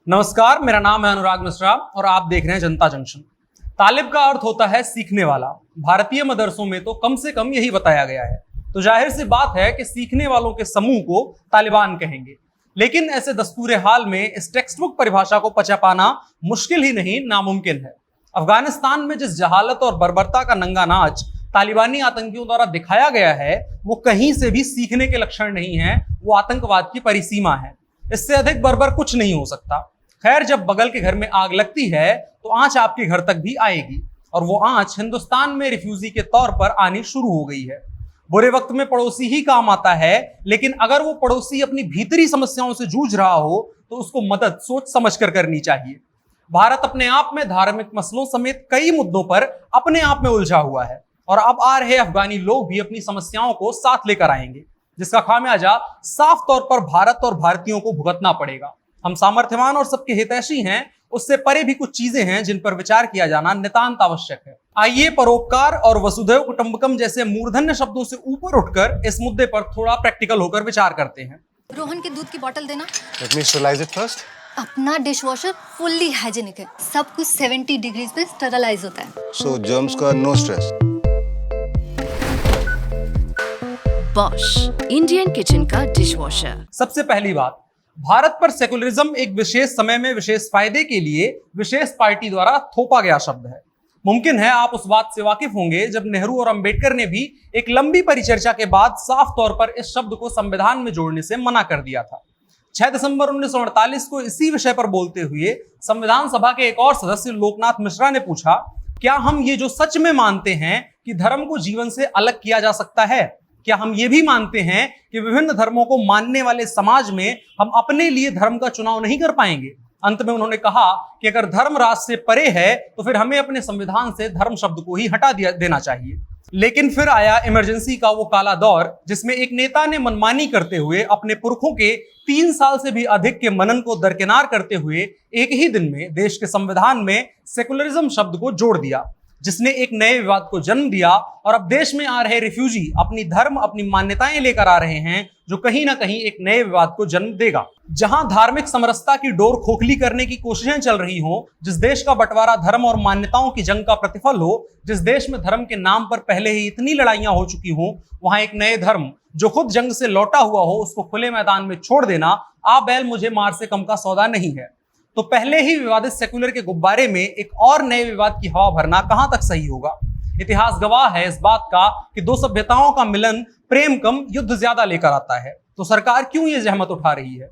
नमस्कार, मेरा नाम है अनुराग मिश्रा और आप देख रहे हैं जनता जंक्शन। तालिब का अर्थ होता है सीखने वाला। भारतीय मदरसों में तो कम से कम यही बताया गया है, तो जाहिर सी बात है कि सीखने वालों के समूह को तालिबान कहेंगे। लेकिन ऐसे दस्तूर हाल में इस टेक्स्ट बुक परिभाषा को पचा पाना मुश्किल ही नहीं, नामुमकिन है। अफगानिस्तान में जिस जहालत और बर्बरता का नंगा नाच तालिबानी आतंकियों द्वारा दिखाया गया है, वो कहीं से भी सीखने के लक्षण नहीं है, वो आतंकवाद की परिसीमा है। इससे अधिक बर्बर कुछ नहीं हो सकता। खैर, जब बगल के घर में आग लगती है तो आंच आपके घर तक भी आएगी, और वो आंच हिंदुस्तान में रिफ्यूजी के तौर पर आनी शुरू हो गई है। बुरे वक्त में पड़ोसी ही काम आता है, लेकिन अगर वो पड़ोसी अपनी भीतरी समस्याओं से जूझ रहा हो तो उसको मदद सोच समझ कर करनी चाहिए। भारत अपने आप में धार्मिक मसलों समेत कई मुद्दों पर अपने आप में उलझा हुआ है, और अब आ रहे अफगानी लोग भी अपनी समस्याओं को साथ लेकर आएंगे, जिसका खामियाजा साफ तौर पर भारत और भारतीयों को भुगतना पड़ेगा। हम सामर्थ्यवान और सबके हितैषी हैं, उससे परे भी कुछ चीजें हैं जिन पर विचार किया जाना नितांत आवश्यक है। आइए परोपकार और वसुधैव कुटुंबकम जैसे मूर्धन्य शब्दों से ऊपर उठकर इस मुद्दे पर थोड़ा प्रैक्टिकल होकर विचार करते हैं। रोहन के दूध की बोतल देना। Let me sterilize it first. अपना डिश वॉशर फुल्ली हाइजीनिक है, सब कुछ 70 डिग्रीज पे स्टरलाइज होता है। So germs का no stress. Bosch Indian kitchen का डिशवॉशर। सबसे पहली बात, भारत पर सेकुलरिज्म एक विशेष समय में विशेष फायदे के लिए विशेष पार्टी द्वारा थोपा गया शब्द है। मुमकिन है आप उस बात से वाकिफ होंगे जब नेहरू और अंबेडकर ने भी एक लंबी परिचर्चा के बाद साफ तौर पर इस शब्द को संविधान में जोड़ने से मना कर दिया था। 6 दिसंबर 1948 को इसी विषय पर बोलते हुए संविधान सभा के एक और सदस्य लोकनाथ मिश्रा ने पूछा, क्या हम ये जो सच में मानते हैं कि धर्म को जीवन से अलग किया जा सकता है, क्या हम ये भी मानते हैं कि विभिन्न धर्मों को मानने वाले समाज में हम अपने लिए धर्म का चुनाव नहीं कर पाएंगे? अंत में उन्होंने कहा कि अगर धर्म राज से परे है तो फिर हमें अपने संविधान से धर्म शब्द को ही हटा देना चाहिए। लेकिन फिर आया इमरजेंसी का वो काला दौर, जिसमें एक नेता ने मनमानी करते हुए अपने पुरखों के 3 साल से भी अधिक के मनन को दरकिनार करते हुए एक ही दिन में देश के संविधान में सेकुलरिज्म शब्द को जोड़ दिया, जिसने एक नए विवाद को जन्म दिया। और अब देश में आ रहे रिफ्यूजी अपनी धर्म, अपनी मान्यताएं लेकर आ रहे हैं, जो कहीं ना कहीं एक नए विवाद को जन्म देगा। जहां धार्मिक समरसता की डोर खोखली करने की कोशिशें चल रही हों, जिस देश का बंटवारा धर्म और मान्यताओं की जंग का प्रतिफल हो, जिस देश में धर्म के नाम पर पहले ही इतनी लड़ाइयां हो चुकी हों, वहां एक नए धर्म जो खुद जंग से लौटा हुआ हो, उसको खुले मैदान में छोड़ देना आ बैल मुझे मार से कम का सौदा नहीं है। तो पहले ही विवादित सेकुलर के गुब्बारे में एक और नए विवाद की हवा भरना कहां तक सही होगा? इतिहास गवाह है इस बात का कि दो सभ्यताओं का मिलन प्रेम कम युद्ध ज्यादा लेकर आता है, तो सरकार क्यों ये जहमत उठा रही है?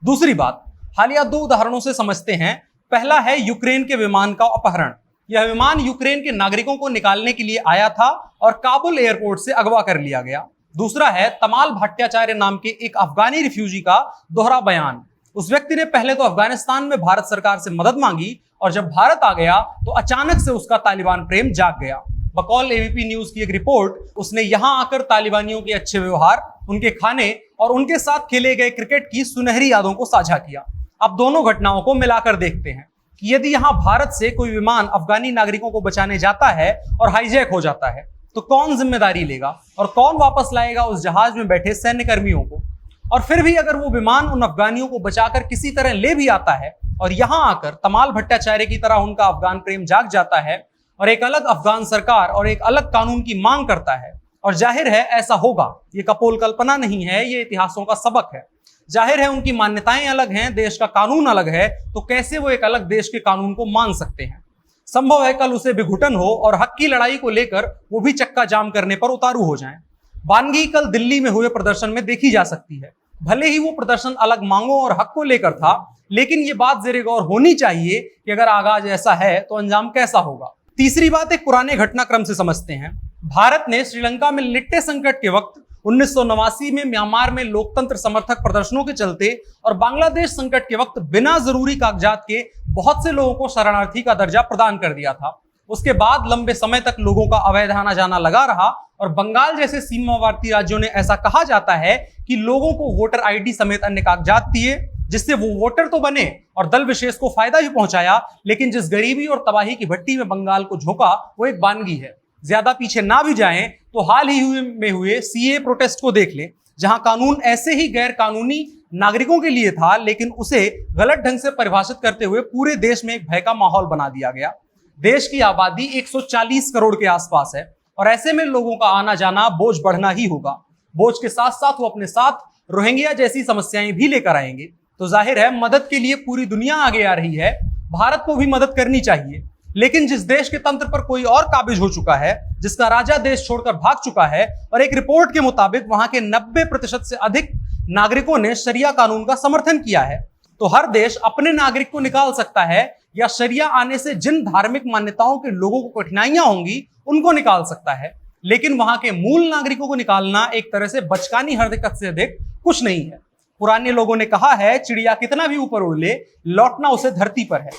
दूसरी बात, हालिया 2 उदाहरणों से समझते हैं। पहला है यूक्रेन के विमान का अपहरण। यह विमान यूक्रेन के नागरिकों को निकालने के लिए आया था और काबुल एयरपोर्ट से अगवा कर लिया गया। दूसरा है तमाल भट्टाचार्य नाम के एक अफगानी रिफ्यूजी का दोहरा बयान। उस व्यक्ति ने पहले तो अफगानिस्तान में भारत सरकार से मदद मांगी, और जब भारत आ गया तो अचानक से उसका तालिबान प्रेम जाग गया। बकौल एबीपी न्यूज की एक रिपोर्ट, उसने यहां आकर तालिबानियों के अच्छे व्यवहार, उनके खाने और उनके साथ खेले गए क्रिकेट की सुनहरी यादों को साझा किया। अब दोनों घटनाओं को मिलाकर देखते हैं कि यदि यहां भारत से कोई विमान अफगानी नागरिकों को बचाने जाता है और हाईजैक हो जाता है, तो कौन जिम्मेदारी लेगा और कौन वापस लाएगा उस जहाज में बैठे सैन्य कर्मियों को? और फिर भी अगर वो विमान उन अफगानियों को बचाकर किसी तरह ले भी आता है और यहां आकर तमाल भट्टाचार्य की तरह उनका अफगान प्रेम जाग जाता है और एक अलग अफगान सरकार और एक अलग कानून की मांग करता है, और जाहिर है ऐसा होगा, ये कपोल कल्पना नहीं है, ये इतिहासों का सबक है। जाहिर है उनकी मान्यताएं अलग हैं, देश का कानून अलग है, तो कैसे वो एक अलग देश के कानून को मान सकते हैं? संभव है कल उसे भी घुटन हो और हक की लड़ाई को लेकर वो भी चक्का जाम करने पर उतारू हो जाएं। बानगी कल दिल्ली में हुए प्रदर्शन में देखी जा सकती है। भले ही वो प्रदर्शन अलग मांगों और हक को लेकर था, लेकिन ये बात ज़ेरे गौर होनी चाहिए कि अगर आगाज ऐसा है तो अंजाम कैसा होगा। तीसरी बात एक पुराने घटनाक्रम से समझते हैं। भारत ने श्रीलंका में लिट्टे संकट के वक्त 1989 में म्यांमार में लोकतंत्र समर्थक प्रदर्शनों के चलते और बांग्लादेश संकट के वक्त बिना जरूरी कागजात के बहुत से लोगों को शरणार्थी का दर्जा प्रदान कर दिया था। उसके बाद लंबे समय तक लोगों का अवैध आना जाना लगा रहा, और बंगाल जैसे सीमावर्ती राज्यों ने ऐसा कहा जाता है कि लोगों को वोटर आईडी समेत अन्य कागजात दिए, जिससे वो वोटर तो बने और दल विशेष को फायदा भी पहुंचाया, लेकिन जिस गरीबी और तबाही की भट्टी में बंगाल को झोंका वो एक बानगी है। ज्यादा पीछे ना भी जाएं तो हाल ही में हुए सीए प्रोटेस्ट को देख लें, जहां कानून ऐसे ही गैर कानूनी नागरिकों के लिए था, लेकिन उसे गलत ढंग से परिभाषित करते हुए पूरे देश में एक भय का माहौल बना दिया गया। देश की आबादी 140 करोड़ के आसपास है और ऐसे में लोगों का आना जाना, बोझ बढ़ना ही होगा। बोझ के साथ साथ वो अपने साथ रोहिंग्या जैसी समस्याएं भी लेकर आएंगे। तो जाहिर है मदद के लिए पूरी दुनिया आगे आ रही है, भारत को भी मदद करनी चाहिए। लेकिन जिस देश के तंत्र पर कोई और काबिज हो चुका है, जिसका राजा देश छोड़कर भाग चुका है और एक रिपोर्ट के मुताबिक वहां के 90% से अधिक नागरिकों ने शरिया कानून का समर्थन किया है, तो हर देश अपने नागरिक को निकाल सकता है या शरिया आने से जिन धार्मिक मान्यताओं के लोगों को कठिनाइयां होंगी उनको निकाल सकता है। लेकिन वहां के मूल नागरिकों को निकालना एक तरह से बचकानी हरकत से अधिक कुछ नहीं है। पुराने लोगों ने कहा है, चिड़िया कितना भी ऊपर उड़ ले, लौटना उसे धरती पर है।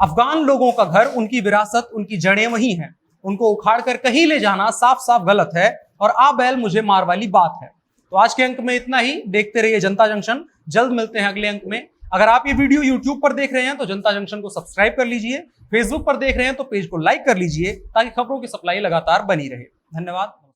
अफगान लोगों का घर, उनकी विरासत, उनकी जड़ें वही हैं। उनको उखाड़ कर कहीं ले जाना साफ साफ गलत है और आ बैल मुझे मार वाली बात है। तो आज के अंक में इतना ही। देखते रहिए जनता जंक्शन। जल्द मिलते हैं अगले अंक में। अगर आप ये वीडियो YouTube पर देख रहे हैं तो जनता जंक्शन को सब्सक्राइब कर लीजिए। फेसबुक पर देख रहे हैं तो पेज को लाइक कर लीजिए ताकि खबरों की सप्लाई लगातार बनी रहे। धन्यवाद।